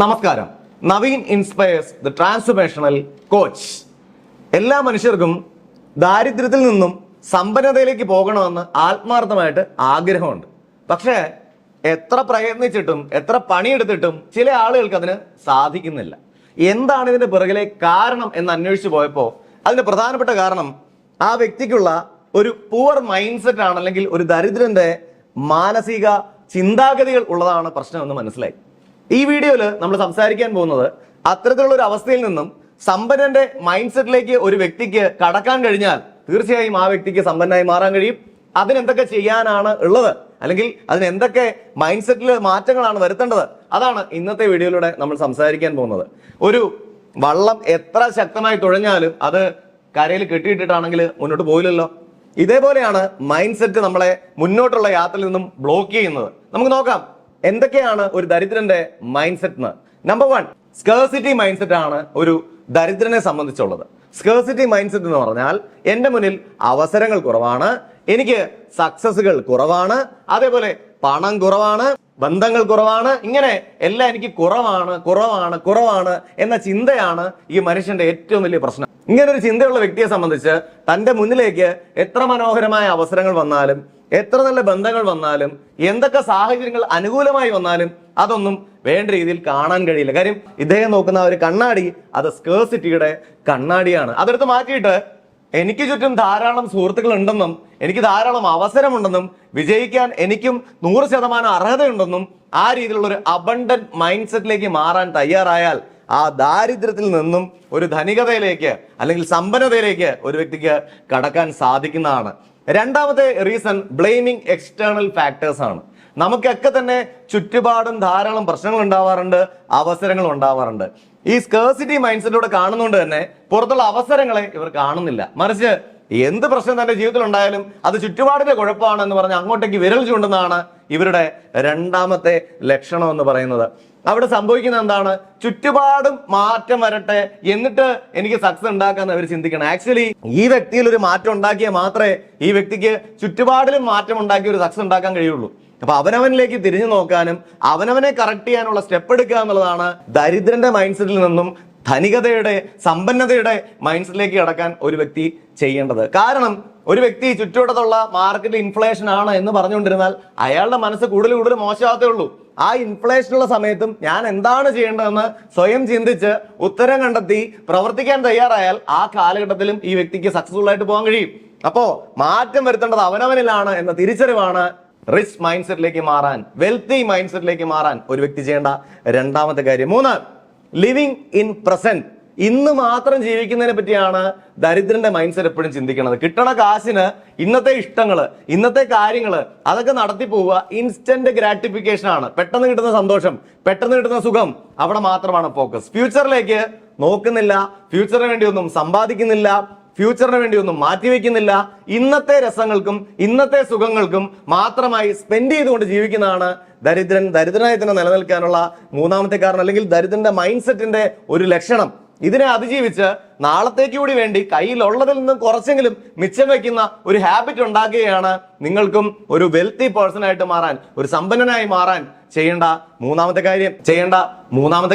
നമസ്കാരം. Naveen inspires the transformational coach. എല്ലാ മനുഷ്യർക്കും ദാരിദ്ര്യത്തിൽ നിന്നും സമ്പന്നതയിലേക്ക് പോകണമെന്ന് ആത്മാർത്ഥമായിട്ട് ആഗ്രഹമുണ്ട്. പക്ഷേ എത്ര പ്രയത്നിച്ചിട്ടും എത്ര പണിയെടുത്തിട്ടും ചില ആളുകൾക്ക് അതിന് സാധിക്കുന്നില്ല. എന്താണ് ഇതിന്റെ പിറകിലെ കാരണം എന്ന് അന്വേഷിച്ചു പോയപ്പോൾ അതിന്റെ പ്രധാനപ്പെട്ട കാരണം ആ വ്യക്തിക്കുള്ള ഒരു പുവർ മൈൻഡ് സെറ്റ് ആണ്, അല്ലെങ്കിൽ ഒരു ദരിദ്രന്റെ മാനസിക ചിന്താഗതികൾ ഉള്ളതാണ് പ്രശ്നമെന്ന് മനസ്സിലായി. ഈ വീഡിയോയിൽ നമ്മൾ സംസാരിക്കാൻ പോകുന്നത് അത്തരത്തിലുള്ള ഒരു അവസ്ഥയിൽ നിന്നും സമ്പന്നന്റെ മൈൻഡ് സെറ്റിലേക്ക് ഒരു വ്യക്തിക്ക് കടക്കാൻ കഴിഞ്ഞാൽ തീർച്ചയായും ആ വ്യക്തിക്ക് സമ്പന്നനായി മാറാൻ കഴിയും. അതിനെന്തൊക്കെ ചെയ്യാനാണ് ഉള്ളത്, അല്ലെങ്കിൽ അതിന് എന്തൊക്കെ മൈൻഡ് സെറ്റിൽ മാറ്റങ്ങളാണ് വരുത്തേണ്ടത്, അതാണ് ഇന്നത്തെ വീഡിയോയിലൂടെ നമ്മൾ സംസാരിക്കാൻ പോകുന്നത്. ഒരു വള്ളം എത്ര ശക്തമായി തുഴഞ്ഞാലും അത് കരയിൽ കെട്ടിയിട്ടിട്ടാണെങ്കിൽ മുന്നോട്ട് പോയില്ലല്ലോ. ഇതേപോലെയാണ് മൈൻഡ് സെറ്റ് നമ്മളെ മുന്നോട്ടുള്ള യാത്രയിൽ നിന്നും ബ്ലോക്ക് ചെയ്യുന്നത്. നമുക്ക് നോക്കാം എന്തൊക്കെയാണ് ഒരു ദരിദ്രന്റെ മൈൻഡ് സെറ്റ് എന്ന്. നമ്പർ 1, സ്കേഴ്സിറ്റി മൈൻഡ് സെറ്റ് ആണ് ഒരു ദരിദ്രനെ സംബന്ധിച്ചുള്ളത്. സ്കേഴ്സിറ്റി മൈൻഡ് സെറ്റ് എന്ന് പറഞ്ഞാൽ എന്റെ മുന്നിൽ അവസരങ്ങൾ കുറവാണ്, എനിക്ക് സക്സസുകൾ കുറവാണ്, അതേപോലെ പണം കുറവാണ്, ബന്ധങ്ങൾ കുറവാണ്, ഇങ്ങനെ എല്ലാം എനിക്ക് കുറവാണ് കുറവാണ് കുറവാണ് എന്ന ചിന്തയാണ് ഈ മനുഷ്യന്റെ ഏറ്റവും വലിയ പ്രശ്നം. ഇങ്ങനെ ഒരു ചിന്തയുള്ള വ്യക്തിയെ സംബന്ധിച്ച് തന്റെ മുന്നിലേക്ക് എത്ര മനോഹരമായ അവസരങ്ങൾ വന്നാലും, എത്ര നല്ല ബന്ധങ്ങൾ വന്നാലും, എന്തൊക്കെ സാഹചര്യങ്ങൾ അനുകൂലമായി വന്നാലും അതൊന്നും വേണ്ട രീതിയിൽ കാണാൻ കഴിയില്ല. കാര്യം ഇദ്ദേഹം നോക്കുന്ന ഒരു കണ്ണാടി അത് സ്കേഴ്സിറ്റിയുടെ കണ്ണാടിയാണ്. അതെടുത്ത് മാറ്റിയിട്ട് എനിക്ക് ചുറ്റും ധാരാളം സുഹൃത്തുക്കൾ ഉണ്ടെന്നും എനിക്ക് ധാരാളം അവസരമുണ്ടെന്നും വിജയിക്കാൻ എനിക്കും 100% അർഹതയുണ്ടെന്നും ആ രീതിയിലുള്ള ഒരു അബണ്ടന്റ് മൈൻഡ് സെറ്റിലേക്ക് മാറാൻ തയ്യാറായാൽ ആ ദാരിദ്ര്യത്തിൽ നിന്നും ഒരു ധനികതയിലേക്ക് അല്ലെങ്കിൽ സമ്പന്നതയിലേക്ക് ഒരു വ്യക്തിക്ക് കടക്കാൻ സാധിക്കുന്നതാണ്. രണ്ടാമത്തെ റീസൺ ബ്ലെയിമിങ് എക്സ്റ്റേണൽ ഫാക്ടേഴ്സ് ആണ്. നമുക്കൊക്കെ തന്നെ ചുറ്റുപാടും ധാരാളം പ്രശ്നങ്ങൾ ഉണ്ടാവാറുണ്ട്, അവസരങ്ങൾ ഉണ്ടാവാറുണ്ട്. ഈ സ്കേഴ്സിറ്റി മൈൻഡ് സെറ്റിലൂടെ കാണുന്നതുകൊണ്ട് തന്നെ പുറത്തുള്ള അവസരങ്ങളെ ഇവർ കാണുന്നില്ല. മറിച്ച് എന്ത് പ്രശ്നം തന്റെ ജീവിതത്തിൽ ഉണ്ടായാലും അത് ചുറ്റുപാടിന്റെ കുഴപ്പമാണ് എന്ന് പറഞ്ഞ് അങ്ങോട്ടേക്ക് വിരൽ ചൂണ്ടുന്നതാണ് ഇവരുടെ രണ്ടാമത്തെ ലക്ഷണം എന്ന് പറയുന്നത്. അവിടെ സംഭവിക്കുന്നത് എന്താണ്? ചുറ്റുപാടും മാറ്റം വരട്ടെ എന്നിട്ട് എനിക്ക് സക്സസ് ഉണ്ടാക്കാന്ന് അവർ ചിന്തിക്കണം. ആക്ച്വലി ഈ വ്യക്തിയിൽ ഒരു മാറ്റം ഉണ്ടാക്കിയാൽ മാത്രമേ ഈ വ്യക്തിക്ക് ചുറ്റുപാടിലും മാറ്റം ഉണ്ടാക്കി ഒരു സക്സസ് ഉണ്ടാക്കാൻ കഴിയുള്ളൂ. അപ്പൊ അവനവനിലേക്ക് തിരിഞ്ഞു നോക്കാനും അവനവനെ കറക്റ്റ് ചെയ്യാനുള്ള സ്റ്റെപ്പ് എടുക്കുക എന്നുള്ളതാണ് ദരിദ്രന്റെ മൈൻഡ് സെറ്റിൽ നിന്നും ധനികതയുടെ സമ്പന്നതയുടെ മൈൻഡ് സെറ്റിലേക്ക് കടക്കാൻ ഒരു വ്യക്തി ചെയ്യേണ്ടത്. കാരണം ഒരു വ്യക്തി ചുറ്റുവട്ടത്തുള്ള മാർക്കറ്റിൽ ഇൻഫ്ലേഷൻ ആണ് എന്ന് പറഞ്ഞുകൊണ്ടിരുന്നാൽ അയാളുടെ മനസ്സ് കൂടുതൽ കൂടുതൽ മോശമാകത്തേ ഉള്ളൂ. ആ ഇൻഫ്ലേഷനുള്ള സമയത്തും ഞാൻ എന്താണ് ചെയ്യേണ്ടതെന്ന് സ്വയം ചിന്തിച്ച് ഉത്തരം കണ്ടെത്തി പ്രവർത്തിക്കാൻ തയ്യാറായാൽ ആ കാലഘട്ടത്തിലും ഈ വ്യക്തിക്ക് സക്സസ്ഫുൾ ആയിട്ട് പോകാൻ കഴിയും. അപ്പോ മാറ്റം വരുത്തേണ്ടത് അവനവനിലാണ് എന്ന തിരിച്ചറിവാണ് റിച്ച് മൈൻഡ് സെറ്റിലേക്ക് മാറാൻ, വെൽത്തി മൈൻഡ് സെറ്റിലേക്ക് മാറാൻ ഒരു വ്യക്തി ചെയ്യേണ്ട രണ്ടാമത്തെ കാര്യം. 3, ലിവിങ് ഇൻ പ്രസന്റ്. ഇന്ന് മാത്രം ജീവിക്കുന്നതിനെ പറ്റിയാണ് ദരിദ്രന്റെ മൈൻഡ് സെറ്റ് എപ്പോഴും ചിന്തിക്കുന്നത്. കിട്ടണ കാശിന് ഇന്നത്തെ ഇഷ്ടങ്ങള്, ഇന്നത്തെ കാര്യങ്ങള് അതൊക്കെ നടത്തി പോവുക. ഇൻസ്റ്റന്റ് ഗ്രാറ്റിഫിക്കേഷൻ ആണ്. പെട്ടെന്ന് കിട്ടുന്ന സന്തോഷം, പെട്ടെന്ന് കിട്ടുന്ന സുഖം, അവിടെ മാത്രമാണ് ഫോക്കസ്. ഫ്യൂച്ചറിലേക്ക് നോക്കുന്നില്ല, ഫ്യൂച്ചറിന് വേണ്ടി ഒന്നും സമ്പാദിക്കുന്നില്ല, ഫ്യൂച്ചറിന് വേണ്ടി ഒന്നും മാറ്റിവെക്കുന്നില്ല. ഇന്നത്തെ രസങ്ങൾക്കും ഇന്നത്തെ സുഖങ്ങൾക്കും മാത്രമായി സ്പെൻഡ് ചെയ്തുകൊണ്ട് ജീവിക്കുന്നതാണ് ദരിദ്രൻ. ദരിദ്രനായി തന്നെ നിലനിൽക്കാനുള്ള മൂന്നാമത്തെ കാരണം, അല്ലെങ്കിൽ ദരിദ്രന്റെ മൈൻഡ് സെറ്റിന്റെ ഒരു ലക്ഷണം. ഇതിനെ അതിജീവിച്ച് നാളത്തേക്ക് കൂടി വേണ്ടി കയ്യിലുള്ളതിൽ നിന്നും കുറച്ചെങ്കിലും മിച്ചം വെക്കുന്ന ഒരു ഹാബിറ്റ് ഉണ്ടാക്കുകയാണ് നിങ്ങൾക്കും ഒരു വെൽത്തി പേഴ്സൺ ആയിട്ട് മാറാൻ, ഒരു സമ്പന്നനായി മാറാൻ ചെയ്യേണ്ട മൂന്നാമത്തെ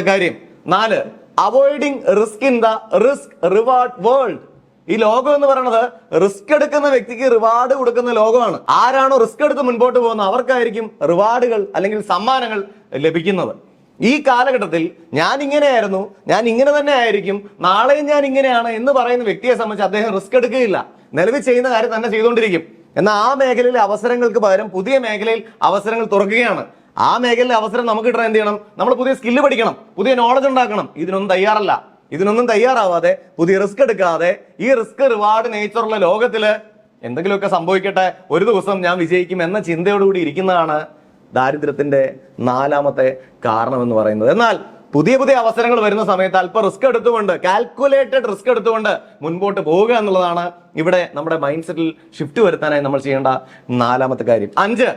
കാര്യം. 4, avoiding risk in the risk reward world. ഈ ലോകം എന്ന് പറയുന്നത് റിസ്ക് എടുക്കുന്ന വ്യക്തിക്ക് റിവാർഡ് കൊടുക്കുന്ന ലോകമാണ്. ആരാണോ റിസ്ക് എടുത്ത് മുൻപോട്ട് പോകുന്നത് അവർക്കായിരിക്കും റിവാർഡുകൾ അല്ലെങ്കിൽ സമ്മാനങ്ങൾ ലഭിക്കുന്നത്. ഈ കാലഘട്ടത്തിൽ ഞാൻ ഇങ്ങനെയായിരുന്നു, ഞാൻ ഇങ്ങനെ തന്നെ ആയിരിക്കും, നാളെയും ഞാൻ ഇങ്ങനെയാണ് എന്ന് പറയുന്ന വ്യക്തിയെ സംബന്ധിച്ച് അദ്ദേഹം റിസ്ക് എടുക്കുകയില്ല. നിലവിൽ ചെയ്യുന്ന കാര്യം തന്നെ ചെയ്തുകൊണ്ടിരിക്കും. എന്നാൽ ആ മേഖലയിലെ അവസരങ്ങൾക്ക് പകരം പുതിയ മേഖലയിൽ അവസരങ്ങൾ തുറക്കുകയാണ്. ആ മേഖലയിലെ അവസരം നമുക്ക് കിട്ടണം എന്ത് ചെയ്യണം? നമ്മൾ പുതിയ സ്കില്ല് പഠിക്കണം, പുതിയ നോളജ് ഉണ്ടാക്കണം. ഇതിനൊന്നും തയ്യാറാവാതെ പുതിയ റിസ്ക് എടുക്കാതെ ഈ റിസ്ക് റിവാർഡ് നേച്ചറുള്ള ലോകത്തില് എന്തെങ്കിലുമൊക്കെ സംഭവിക്കട്ടെ, ഒരു ദിവസം ഞാൻ വിജയിക്കും എന്ന ചിന്തയോടുകൂടി ഇരിക്കുന്നതാണ് ദാരിദ്ര്യത്തിന്റെ 4ാമത്തെ കാരണം എന്ന് പറയുന്നത്. എന്നാൽ പുതിയ പുതിയ അവസരങ്ങൾ വരുന്ന സമയത്ത് അല്പം റിസ്ക് എടുത്തുകൊണ്ട്, കാൽക്കുലേറ്റഡ് റിസ്ക് എടുത്തുകൊണ്ട് മുൻപോട്ട് പോവുക എന്നുള്ളതാണ് ഇവിടെ നമ്മുടെ മൈൻഡ് സെറ്റിൽ ഷിഫ്റ്റ് വരുത്താനായി നമ്മൾ ചെയ്യേണ്ട 4ാമത്തെ കാര്യം. 5,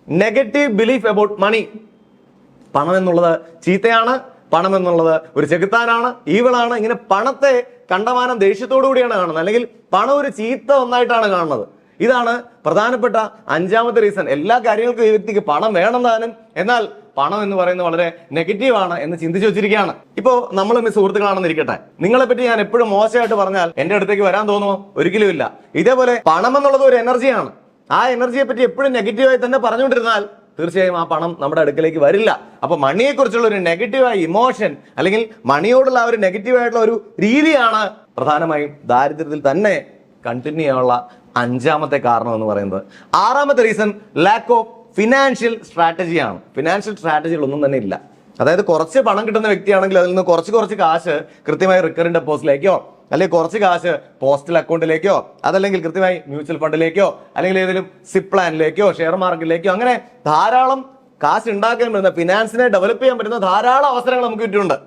നെഗറ്റീവ് ബിലീഫ് അബൌട്ട് മണി. പണം എന്നുള്ളത് ചീത്തയാണ്, പണം എന്നുള്ളത് ഒരു ചെകുത്താനാണ്, ഈവിളാണ്. ഇങ്ങനെ പണത്തെ കണ്ടമാനം ദേഷ്യത്തോടു കൂടിയാണ് കാണുന്നത്, അല്ലെങ്കിൽ പണം ഒരു ചീത്ത ഒന്നായിട്ടാണ് കാണുന്നത്. ഇതാണ് പ്രധാനപ്പെട്ട 5ാമത്തെ റീസൺ. എല്ലാ കാര്യങ്ങൾക്കും ഈ വ്യക്തിക്ക് പണം വേണം താനും, എന്നാൽ പണം എന്ന് പറയുന്നത് വളരെ നെഗറ്റീവാണ് എന്ന് ചിന്തിച്ചു വെച്ചിരിക്കുകയാണ്. ഇപ്പോൾ നമ്മൾ സുഹൃത്തുക്കളാണെന്ന് ഇരിക്കട്ടെ, നിങ്ങളെ പറ്റി ഞാൻ എപ്പോഴും മോശമായിട്ട് പറഞ്ഞാൽ എന്റെ അടുത്തേക്ക് വരാൻ തോന്നുമോ? ഒരിക്കലും ഇല്ല. ഇതേപോലെ പണം എന്നുള്ളത് ഒരു എനർജിയാണ്. ആ എനർജിയെ പറ്റി എപ്പോഴും നെഗറ്റീവായി തന്നെ പറഞ്ഞുകൊണ്ടിരുന്നാൽ തീർച്ചയായും ആ പണം നമ്മുടെ അടുക്കലേക്ക് വരില്ല. അപ്പൊ മണിയെ കുറിച്ചുള്ള ഒരു നെഗറ്റീവായ ഇമോഷൻ അല്ലെങ്കിൽ മണിയോടുള്ള ഒരു നെഗറ്റീവായിട്ടുള്ള ഒരു രീതിയാണ് പ്രധാനമായും ദാരിദ്ര്യത്തിൽ തന്നെ കണ്ടിന്യൂ ചെയ്യാനുള്ള അഞ്ചാമത്തെ കാരണം എന്ന് പറയുന്നത്. ആറാമത്തെ റീസൺ ലാക്ക് ഓഫ് ഫിനാൻഷ്യൽ സ്ട്രാറ്റജിയാണ്. ഫിനാൻഷ്യൽ സ്ട്രാറ്റജികളൊന്നും തന്നെ ഇല്ല. അതായത് കുറച്ച് പണം കിട്ടുന്ന വ്യക്തിയാണെങ്കിൽ അതിൽ നിന്ന് കുറച്ച് കാശ് കൃത്യമായി റിക്കറിംഗ് ഡെപ്പോസിറ്റിലേക്കോ അല്ലെങ്കിൽ കുറച്ച് കാശ് പോസ്റ്റൽ അക്കൗണ്ടിലേക്കോ അതല്ലെങ്കിൽ കൃത്യമായി മ്യൂച്വൽ ഫണ്ടിലേക്കോ അല്ലെങ്കിൽ ഏതെങ്കിലും സിപ്പ് പ്ലാനിലേക്കോ ഷെയർ മാർക്കറ്റിലേക്കോ അങ്ങനെ ധാരാളം കാശ് ഉണ്ടാക്കാൻ പറ്റുന്ന ഫിനാൻസിനെ ഡെവലപ്പ് ചെയ്യാൻ പറ്റുന്ന ധാരാളം അവസരങ്ങൾ നമുക്ക് ചുറ്റുമുണ്ട്.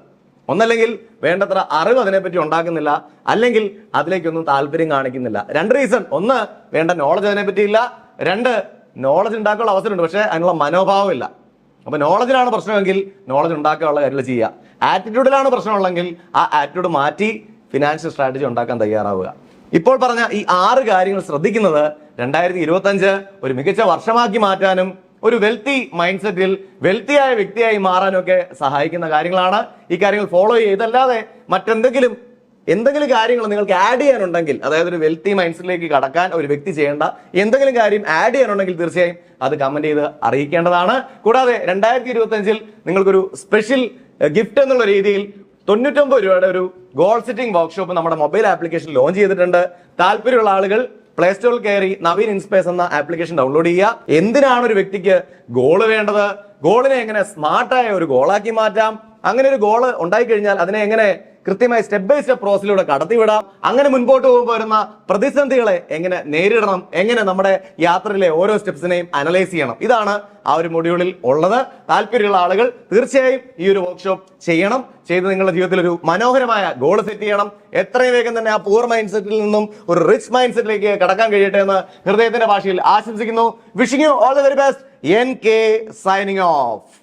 ഒന്നല്ലെങ്കിൽ വേണ്ടത്ര അറിവ് അതിനെപ്പറ്റി ഉണ്ടാക്കുന്നില്ല, അല്ലെങ്കിൽ അതിലേക്കൊന്നും താല്പര്യം കാണിക്കുന്നില്ല. രണ്ട് റീസൺ: ഒന്ന്, വേണ്ട നോളജ് അതിനെപ്പറ്റി ഇല്ല; രണ്ട്, നോളജ് ഉണ്ടാക്കാനുള്ള അവസരമുണ്ട് പക്ഷെ അതിനുള്ള മനോഭാവം ഇല്ല. അപ്പൊ നോളജിലാണ് പ്രശ്നമെങ്കിൽ നോളജ് ഉണ്ടാക്കാനുള്ള കാര്യങ്ങൾ ചെയ്യുക. ആറ്റിറ്റ്യൂഡിലാണ് പ്രശ്നമുള്ളെങ്കിൽ ആ ആറ്റിറ്റ്യൂഡ് മാറ്റി ഫിനാൻഷ്യൽ സ്ട്രാറ്റജി ഉണ്ടാക്കാൻ തയ്യാറാവുക. ഇപ്പോൾ പറഞ്ഞ ഈ 6 കാര്യങ്ങൾ ശ്രദ്ധിക്കുന്നത് 2025 ഒരു മികച്ച വർഷമാക്കി മാറ്റാനും ഒരു വെൽത്തി മൈൻഡ് സെറ്റിൽ വെൽത്തിയായ വ്യക്തിയായി മാറാനും ഒക്കെ സഹായിക്കുന്ന കാര്യങ്ങളാണ്. ഈ കാര്യങ്ങൾ ഫോളോ ചെയ്യുക. ഇതല്ലാതെ മറ്റെന്തെങ്കിലും കാര്യങ്ങൾ നിങ്ങൾക്ക് ആഡ് ചെയ്യാനുണ്ടെങ്കിൽ, അതായത് ഒരു വെൽത്തി മൈൻഡ് സെറ്റിലേക്ക് കടക്കാൻ ഒരു വ്യക്തി ചെയ്യേണ്ട എന്തെങ്കിലും കാര്യം ആഡ് ചെയ്യാനുണ്ടെങ്കിൽ തീർച്ചയായും അത് കമന്റ് ചെയ്ത് അറിയിക്കേണ്ടതാണ്. കൂടാതെ 2025 നിങ്ങൾക്കൊരു സ്പെഷ്യൽ ഗിഫ്റ്റ് എന്നുള്ള രീതിയിൽ 99 രൂപയുടെ ഒരു ഗോൾ സെറ്റിംഗ് വർക്ക്ഷോപ്പ് നമ്മുടെ മൊബൈൽ ആപ്ലിക്കേഷൻ ലോഞ്ച് ചെയ്തിട്ടുണ്ട്. താല്പര്യമുള്ള ആളുകൾ പ്ലേ സ്റ്റോറിൽ കയറി നവീൻ ഇൻസ്പയർസ് എന്ന ആപ്ലിക്കേഷൻ ഡൗൺലോഡ് ചെയ്യുക. എന്തിനാണ് ഒരു വ്യക്തിക്ക് ഗോള് വേണ്ടത്, ഗോളിനെ എങ്ങനെ സ്മാർട്ടായ ഒരു ഗോളാക്കി മാറ്റാം, അങ്ങനെ ഒരു ഗോള് ഉണ്ടായി കഴിഞ്ഞാൽ അതിനെ എങ്ങനെ കൃത്യമായി സ്റ്റെപ്പ് ബൈ സ്റ്റെപ്പ് പ്രോസസ്സിലൂടെ കടത്തിവിടാം, അങ്ങനെ മുൻപോട്ട് പോകുമ്പോൾ വരുന്ന പ്രതിസന്ധികളെ എങ്ങനെ നേരിടണം, എങ്ങനെ നമ്മുടെ യാത്രയിലെ ഓരോ സ്റ്റെപ്സിനെയും അനലൈസ് ചെയ്യണം, ഇതാണ് ആ ഒരു മൊഡ്യൂളിൽ ഉള്ളത്. താല്പര്യമുള്ള ആളുകൾ തീർച്ചയായും ഈ ഒരു വർക്ക്ഷോപ്പ് ചെയ്ത് നിങ്ങളുടെ ജീവിതത്തിൽ ഒരു മനോഹരമായ ഗോൾ സെറ്റ് ചെയ്യണം. എത്രയും വേഗം തന്നെ ആ പൂർ മൈൻഡ് സെറ്റിൽ നിന്നും ഒരു റിച്ച് മൈൻഡ് സെറ്റിലേക്ക് കടക്കാൻ കഴിയട്ടെ എന്ന് ഹൃദയത്തിന്റെ ഭാഷയിൽ ആശംസിക്കുന്നു. Wishing you all the very best. NK signing off.